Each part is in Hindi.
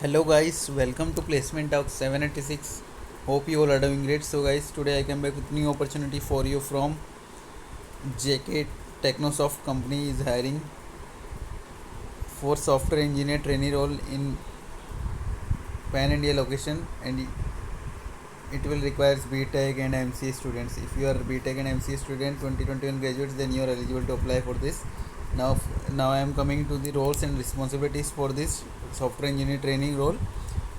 Hello guys, welcome to Placement Talk 786. Hope you all are doing great. So guys, today I came back with new opportunity for you from JK Technosoft company is hiring for software engineer trainee role in Pan India location, and it will requires BTech and MCA students. If you are BTech and MCA student 2021 graduates, then you are eligible to apply for this. Now, now I am coming to the roles and responsibilities for this software engineer training role.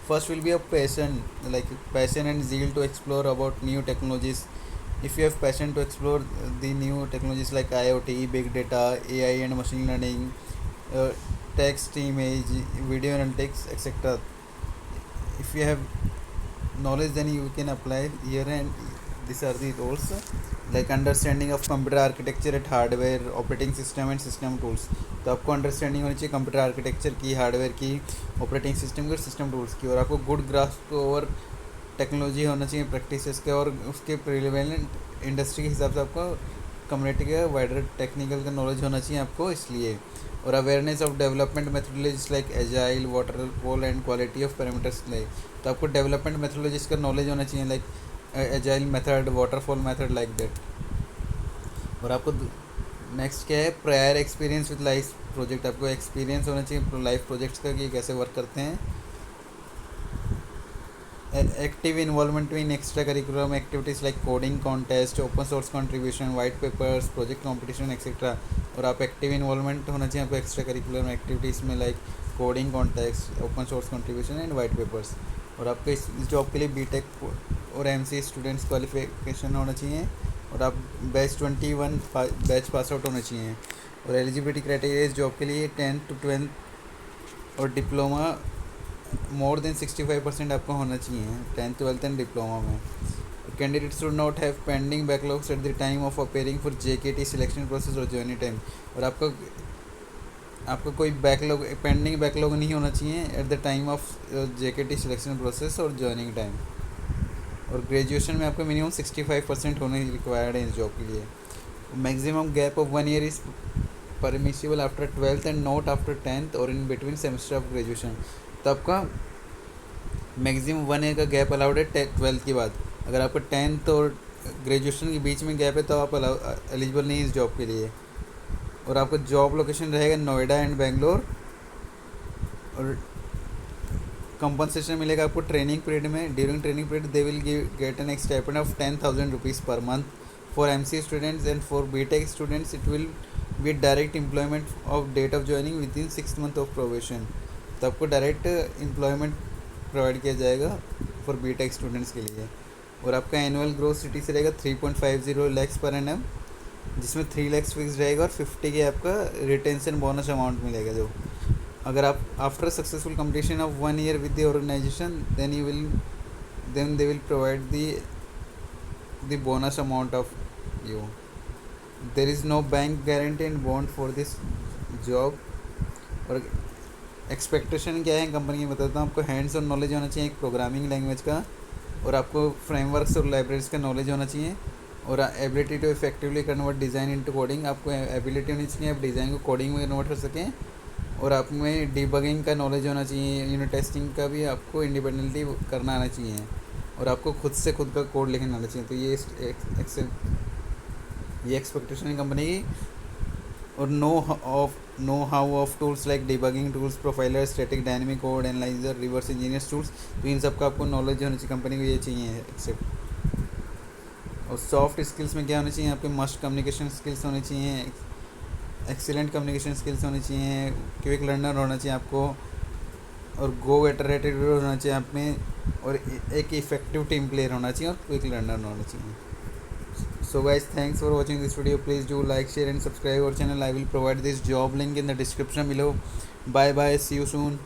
First will be a passion, like passion and zeal to explore about new technologies. If you have passion to explore the new technologies like IoT, big data, AI and machine learning, uh, text, image, video analytics, etc. If you have knowledge, then you can apply here, and these are the roles like understanding of computer architecture at hardware operating system and system tools. तो आपको अंडरस्टैंडिंग होनी चाहिए कंप्यूटर आर्किटेक्चर की, हार्डवेयर की, ऑपरेटिंग सिस्टम की और सिस्टम टूल्स की, और आपको गुड ग्रास्प ओवर टेक्नोलॉजी होना चाहिए प्रैक्टिसेस के और उसके प्रिवेलेंट इंडस्ट्री के हिसाब से आपको कम्युनिटी का वाइडर टेक्निकल का नॉलेज होना चाहिए आपको इसलिए. और awareness of development methodologies like agile, waterfall and quality of parameters like. तो आपको डेवलपमेंट मेथोडोलॉजीज का नॉलेज होना चाहिए like agile method, waterfall method like that. और आपको नेक्स्ट क्या है, prior experience with life project. आपको एक्सपीरियंस होना चाहिए लाइफ प्रोजेक्ट्स का कि कैसे वर्क करते हैं. Active involvement in extra curriculum activities like coding contest, open source contribution, white papers, project competition etcetera. और आप एक्टिव इन्वॉल्वमेंट होना चाहिए आपको एक्स्ट्रा करिकुलम एक्टिविटीज़ में like coding contest, open source contribution and white papers. और आपको इस जॉब के लिए बीटेक और एमसीए स्टूडेंट्स क्वालिफिकेशन होना चाहिए, और आप बैच 21 बैच पास आउट होना चाहिए. और एलिजिबिलिटी क्राइटेरिया इस जॉब के लिए 10th to 12th और डिप्लोमा मोर देन 65% आपको होना चाहिए 10th 12th एंड डिप्लोमा में. Candidate should not have pending backlogs at the time of appearing for JKT selection process और जॉइनिंग टाइम. और आपका कोई बैकलॉग पेंडिंग बैकलॉग नहीं होना चाहिए at the time of JKT selection process और जॉइनिंग टाइम. और ग्रेजुएशन में आपको मिनिमम 65% होने रिक्वायर्ड है इस जॉब के लिए. Maximum gap of 1 year is permissible after 12th and not after 10th और in between semester of graduation. तो आपका मैक्सिमम 1 year का गैप अलाउड है 12th के बाद. अगर आपका 10th और ग्रेजुएशन के बीच में गैप है तो आप एलिजिबल नहीं इस जॉब के लिए. और आपका जॉब लोकेशन रहेगा नोएडा एंड बेंगलोर. और कंपनसेशन मिलेगा आपको ट्रेनिंग पीरियड में. During training period they will get an stipend of 10,000 rupees per month for MC students, and for BTech students it will be direct employment of date of joining within 6 month of probation. तो आपको डायरेक्ट एम्प्लॉयमेंट प्रोवाइड किया जाएगा फॉर बीटेक स्टूडेंट्स के लिए. और आपका एनुअल ग्रोथ सिटी से रहेगा 3.50 lakhs पर एनम, जिसमें 3 lakhs फिक्स रहेगा और 50 के आपका रिटेंशन बोनस अमाउंट मिलेगा. जो अगर आप after successful completion of 1 year with the organisation then they will provide the bonus amount of you. There is no bank guarantee and bond for this job. और एक्सपेक्टेशन क्या है कंपनी में बताता हूँ आपको. हैंड्स ऑन नॉलेज होना चाहिए एक प्रोग्रामिंग लैंग्वेज का, और आपको फ्रेमवर्क्स और लाइब्रेरीज का नॉलेज होना चाहिए, और ability to effectively convert design into coding. आपको एबिलिटी होनी चाहिए आप डिज़ाइन को कोडिंग में कन्वर्ट कर सकें. और आप में डिबगिंग का नॉलेज होना चाहिए, यूनिट टेस्टिंग का भी आपको इंडिपेंडेंटली करना आना चाहिए, और आपको खुद से खुद का कोड लिखना आना चाहिए. तो ये एक्सपेक्टेशन है कंपनी की. और know how of tools like debugging tools, profiler, static dynamic code analyser, reverse engineers tools. तो इन सब का आपको नॉलेज होना चाहिए. कंपनी को ये चाहिए एक्सेप्ट. और सॉफ्ट स्किल्स में क्या होना चाहिए आपके, मस्ट कम्युनिकेशन स्किल्स होने चाहिए, एक्सीलेंट कम्युनिकेशन स्किल्स होनी चाहिए, क्विक लर्नर होना चाहिए आपको, और गो गेटर एटीट्यूड होना चाहिए आप में, और एक इफेक्टिव टीम प्लेयर होना चाहिए, और क्विक लर्नर होना चाहिए. So guys, thanks for watching this video. Please do like, share and subscribe our channel. I will provide this job link in the description below. Bye bye, see you soon.